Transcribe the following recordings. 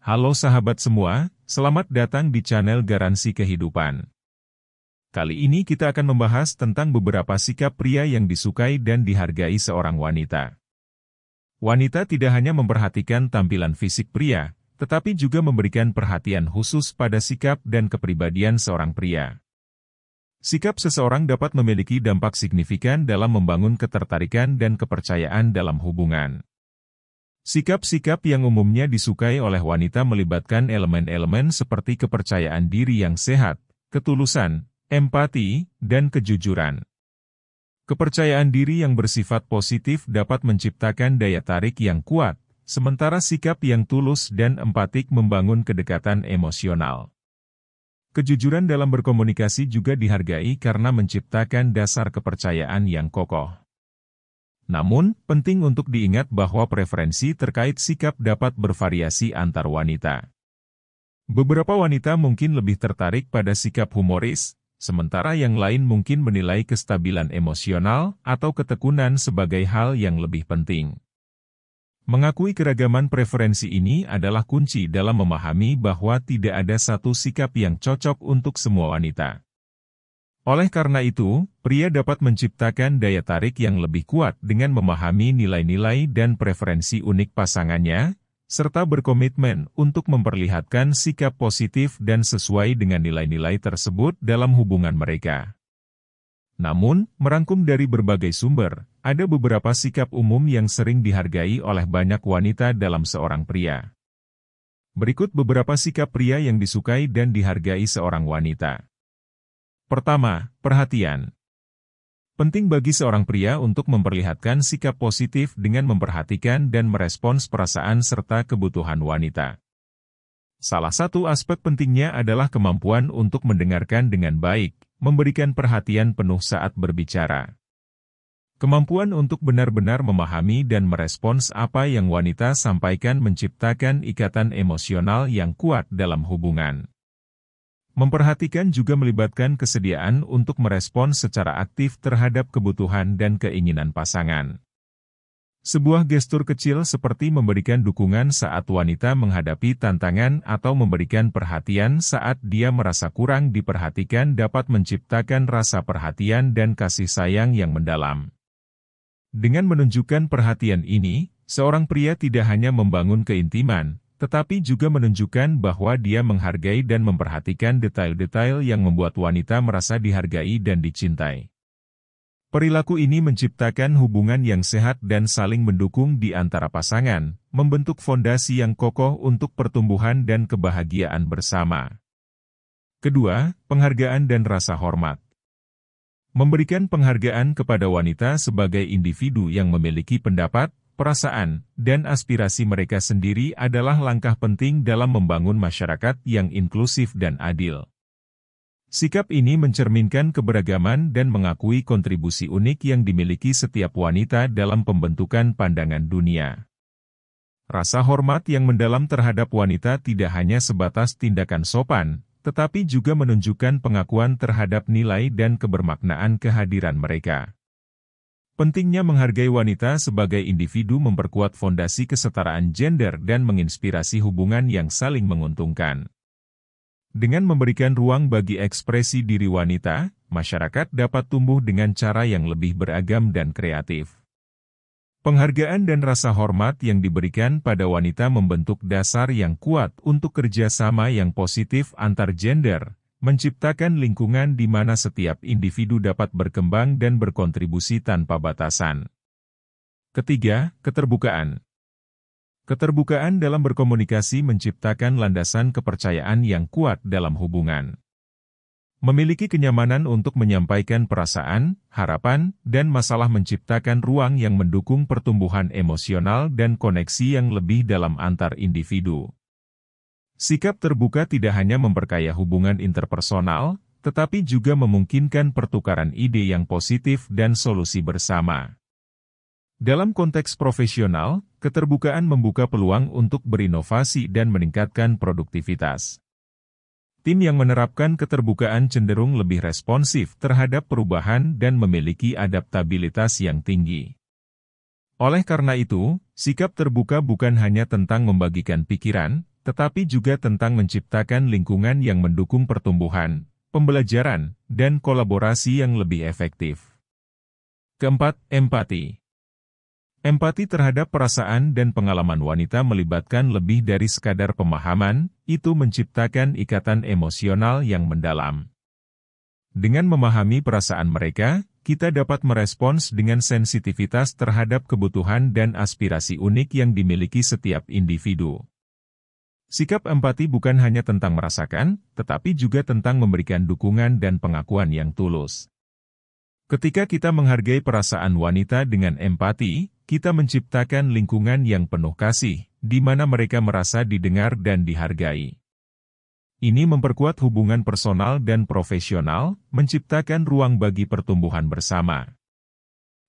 Halo sahabat semua, selamat datang di channel Garansi Kehidupan. Kali ini kita akan membahas tentang beberapa sikap pria yang disukai dan dihargai seorang wanita. Wanita tidak hanya memperhatikan tampilan fisik pria, tetapi juga memberikan perhatian khusus pada sikap dan kepribadian seorang pria. Sikap seseorang dapat memiliki dampak signifikan dalam membangun ketertarikan dan kepercayaan dalam hubungan. Sikap-sikap yang umumnya disukai oleh wanita melibatkan elemen-elemen seperti kepercayaan diri yang sehat, ketulusan, empati, dan kejujuran. Kepercayaan diri yang bersifat positif dapat menciptakan daya tarik yang kuat, sementara sikap yang tulus dan empatik membangun kedekatan emosional. Kejujuran dalam berkomunikasi juga dihargai karena menciptakan dasar kepercayaan yang kokoh. Namun, penting untuk diingat bahwa preferensi terkait sikap dapat bervariasi antar wanita. Beberapa wanita mungkin lebih tertarik pada sikap humoris, sementara yang lain mungkin menilai kestabilan emosional atau ketekunan sebagai hal yang lebih penting. Mengakui keragaman preferensi ini adalah kunci dalam memahami bahwa tidak ada satu sikap yang cocok untuk semua wanita. Oleh karena itu, pria dapat menciptakan daya tarik yang lebih kuat dengan memahami nilai-nilai dan preferensi unik pasangannya, serta berkomitmen untuk memperlihatkan sikap positif dan sesuai dengan nilai-nilai tersebut dalam hubungan mereka. Namun, merangkum dari berbagai sumber, ada beberapa sikap umum yang sering dihargai oleh banyak wanita dalam seorang pria. Berikut beberapa sikap pria yang disukai dan dihargai seorang wanita. Pertama, perhatian. Penting bagi seorang pria untuk memperlihatkan sikap positif dengan memperhatikan dan merespons perasaan serta kebutuhan wanita. Salah satu aspek pentingnya adalah kemampuan untuk mendengarkan dengan baik, memberikan perhatian penuh saat berbicara. Kemampuan untuk benar-benar memahami dan merespons apa yang wanita sampaikan menciptakan ikatan emosional yang kuat dalam hubungan. Memperhatikan juga melibatkan kesediaan untuk merespons secara aktif terhadap kebutuhan dan keinginan pasangan. Sebuah gestur kecil seperti memberikan dukungan saat wanita menghadapi tantangan atau memberikan perhatian saat dia merasa kurang diperhatikan dapat menciptakan rasa perhatian dan kasih sayang yang mendalam. Dengan menunjukkan perhatian ini, seorang pria tidak hanya membangun keintiman, tetapi juga menunjukkan bahwa dia menghargai dan memperhatikan detail-detail yang membuat wanita merasa dihargai dan dicintai. Perilaku ini menciptakan hubungan yang sehat dan saling mendukung di antara pasangan, membentuk fondasi yang kokoh untuk pertumbuhan dan kebahagiaan bersama. Kedua, penghargaan dan rasa hormat. Memberikan penghargaan kepada wanita sebagai individu yang memiliki pendapat, perasaan, dan aspirasi mereka sendiri adalah langkah penting dalam membangun masyarakat yang inklusif dan adil. Sikap ini mencerminkan keberagaman dan mengakui kontribusi unik yang dimiliki setiap wanita dalam pembentukan pandangan dunia. Rasa hormat yang mendalam terhadap wanita tidak hanya sebatas tindakan sopan, tetapi juga menunjukkan pengakuan terhadap nilai dan kebermaknaan kehadiran mereka. Pentingnya menghargai wanita sebagai individu memperkuat fondasi kesetaraan gender dan menginspirasi hubungan yang saling menguntungkan. Dengan memberikan ruang bagi ekspresi diri wanita, masyarakat dapat tumbuh dengan cara yang lebih beragam dan kreatif. Penghargaan dan rasa hormat yang diberikan pada wanita membentuk dasar yang kuat untuk kerjasama yang positif antar gender, menciptakan lingkungan di mana setiap individu dapat berkembang dan berkontribusi tanpa batasan. Ketiga, keterbukaan. Keterbukaan dalam berkomunikasi menciptakan landasan kepercayaan yang kuat dalam hubungan. Memiliki kenyamanan untuk menyampaikan perasaan, harapan, dan masalah menciptakan ruang yang mendukung pertumbuhan emosional dan koneksi yang lebih dalam antar individu. Sikap terbuka tidak hanya memperkaya hubungan interpersonal, tetapi juga memungkinkan pertukaran ide yang positif dan solusi bersama. Dalam konteks profesional, keterbukaan membuka peluang untuk berinovasi dan meningkatkan produktivitas. Tim yang menerapkan keterbukaan cenderung lebih responsif terhadap perubahan dan memiliki adaptabilitas yang tinggi. Oleh karena itu, sikap terbuka bukan hanya tentang membagikan pikiran, tetapi juga tentang menciptakan lingkungan yang mendukung pertumbuhan, pembelajaran, dan kolaborasi yang lebih efektif. Keempat, empati. Empati terhadap perasaan dan pengalaman wanita melibatkan lebih dari sekadar pemahaman, itu menciptakan ikatan emosional yang mendalam. Dengan memahami perasaan mereka, kita dapat merespons dengan sensitivitas terhadap kebutuhan dan aspirasi unik yang dimiliki setiap individu. Sikap empati bukan hanya tentang merasakan, tetapi juga tentang memberikan dukungan dan pengakuan yang tulus. Ketika kita menghargai perasaan wanita dengan empati, kita menciptakan lingkungan yang penuh kasih, di mana mereka merasa didengar dan dihargai. Ini memperkuat hubungan personal dan profesional, menciptakan ruang bagi pertumbuhan bersama.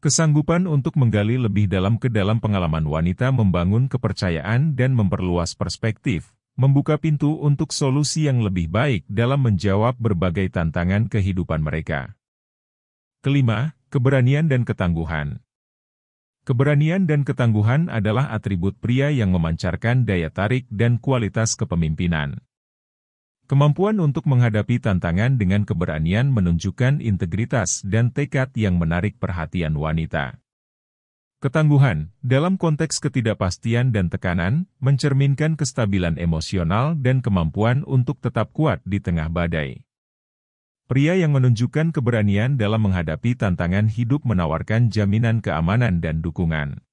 Kesanggupan untuk menggali lebih dalam ke dalam pengalaman wanita membangun kepercayaan dan memperluas perspektif, membuka pintu untuk solusi yang lebih baik dalam menjawab berbagai tantangan kehidupan mereka. Kelima, keberanian dan ketangguhan. Keberanian dan ketangguhan adalah atribut pria yang memancarkan daya tarik dan kualitas kepemimpinan. Kemampuan untuk menghadapi tantangan dengan keberanian menunjukkan integritas dan tekad yang menarik perhatian wanita. Ketangguhan, dalam konteks ketidakpastian dan tekanan, mencerminkan kestabilan emosional dan kemampuan untuk tetap kuat di tengah badai. Pria yang menunjukkan keberanian dalam menghadapi tantangan hidup menawarkan jaminan keamanan dan dukungan.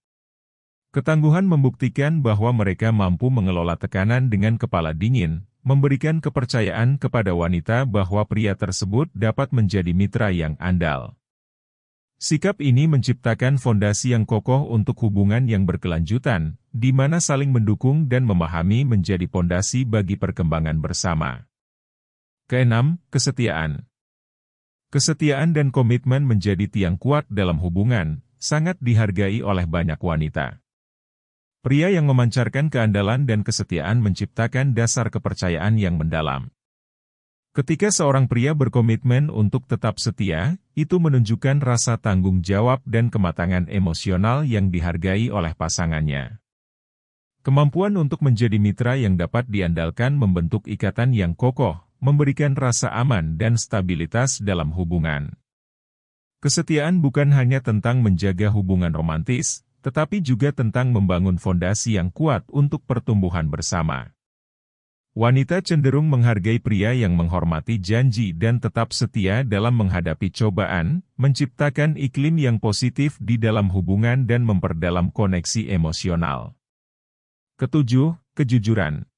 Ketangguhan membuktikan bahwa mereka mampu mengelola tekanan dengan kepala dingin, memberikan kepercayaan kepada wanita bahwa pria tersebut dapat menjadi mitra yang andal. Sikap ini menciptakan fondasi yang kokoh untuk hubungan yang berkelanjutan, di mana saling mendukung dan memahami menjadi fondasi bagi perkembangan bersama. Keenam, kesetiaan. Kesetiaan dan komitmen menjadi tiang kuat dalam hubungan, sangat dihargai oleh banyak wanita. Pria yang memancarkan keandalan dan kesetiaan menciptakan dasar kepercayaan yang mendalam. Ketika seorang pria berkomitmen untuk tetap setia, itu menunjukkan rasa tanggung jawab dan kematangan emosional yang dihargai oleh pasangannya. Kemampuan untuk menjadi mitra yang dapat diandalkan membentuk ikatan yang kokoh, memberikan rasa aman dan stabilitas dalam hubungan. Kesetiaan bukan hanya tentang menjaga hubungan romantis, tetapi juga tentang membangun fondasi yang kuat untuk pertumbuhan bersama. Wanita cenderung menghargai pria yang menghormati janji dan tetap setia dalam menghadapi cobaan, menciptakan iklim yang positif di dalam hubungan dan memperdalam koneksi emosional. Ketujuh, kejujuran.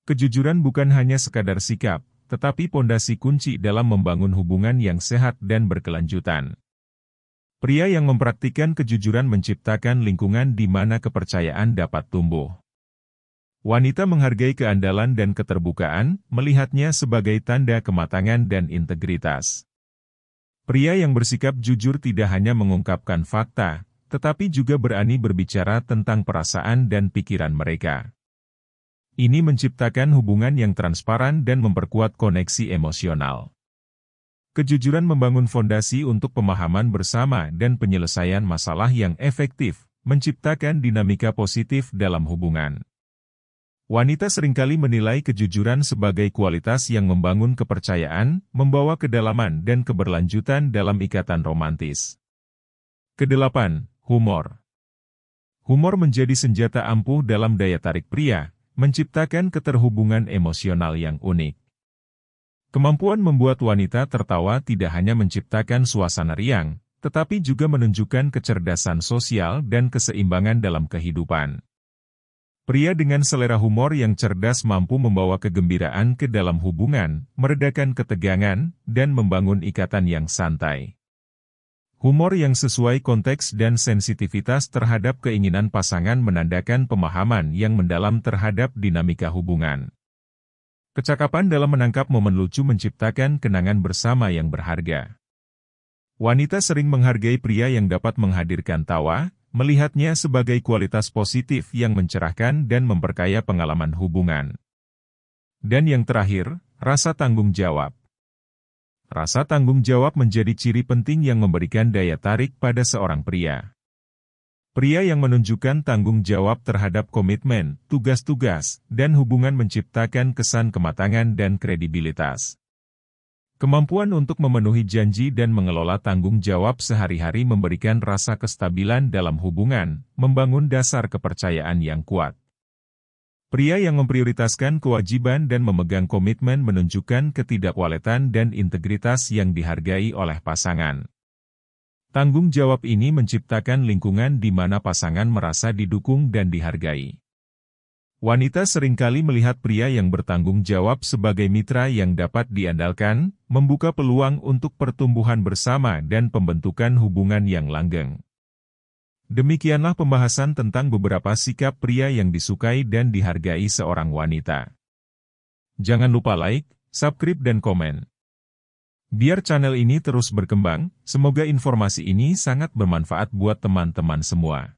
Kejujuran bukan hanya sekadar sikap, tetapi fondasi kunci dalam membangun hubungan yang sehat dan berkelanjutan. Pria yang mempraktikkan kejujuran menciptakan lingkungan di mana kepercayaan dapat tumbuh. Wanita menghargai keandalan dan keterbukaan, melihatnya sebagai tanda kematangan dan integritas. Pria yang bersikap jujur tidak hanya mengungkapkan fakta, tetapi juga berani berbicara tentang perasaan dan pikiran mereka. Ini menciptakan hubungan yang transparan dan memperkuat koneksi emosional. Kejujuran membangun fondasi untuk pemahaman bersama dan penyelesaian masalah yang efektif, menciptakan dinamika positif dalam hubungan. Wanita seringkali menilai kejujuran sebagai kualitas yang membangun kepercayaan, membawa kedalaman dan keberlanjutan dalam ikatan romantis. Kedelapan, humor. Humor menjadi senjata ampuh dalam daya tarik pria, menciptakan keterhubungan emosional yang unik. Kemampuan membuat wanita tertawa tidak hanya menciptakan suasana riang, tetapi juga menunjukkan kecerdasan sosial dan keseimbangan dalam kehidupan. Pria dengan selera humor yang cerdas mampu membawa kegembiraan ke dalam hubungan, meredakan ketegangan, dan membangun ikatan yang santai. Humor yang sesuai konteks dan sensitivitas terhadap keinginan pasangan menandakan pemahaman yang mendalam terhadap dinamika hubungan. Kecakapan dalam menangkap momen lucu menciptakan kenangan bersama yang berharga. Wanita sering menghargai pria yang dapat menghadirkan tawa, melihatnya sebagai kualitas positif yang mencerahkan dan memperkaya pengalaman hubungan. Dan yang terakhir, rasa tanggung jawab. Rasa tanggung jawab menjadi ciri penting yang memberikan daya tarik pada seorang pria. Pria yang menunjukkan tanggung jawab terhadap komitmen, tugas-tugas, dan hubungan menciptakan kesan kematangan dan kredibilitas. Kemampuan untuk memenuhi janji dan mengelola tanggung jawab sehari-hari memberikan rasa kestabilan dalam hubungan, membangun dasar kepercayaan yang kuat. Pria yang memprioritaskan kewajiban dan memegang komitmen menunjukkan ketidakwaletan dan integritas yang dihargai oleh pasangan. Tanggung jawab ini menciptakan lingkungan di mana pasangan merasa didukung dan dihargai. Wanita seringkali melihat pria yang bertanggung jawab sebagai mitra yang dapat diandalkan, membuka peluang untuk pertumbuhan bersama dan pembentukan hubungan yang langgeng. Demikianlah pembahasan tentang beberapa sikap pria yang disukai dan dihargai seorang wanita. Jangan lupa like, subscribe dan komen. Biar channel ini terus berkembang, semoga informasi ini sangat bermanfaat buat teman-teman semua.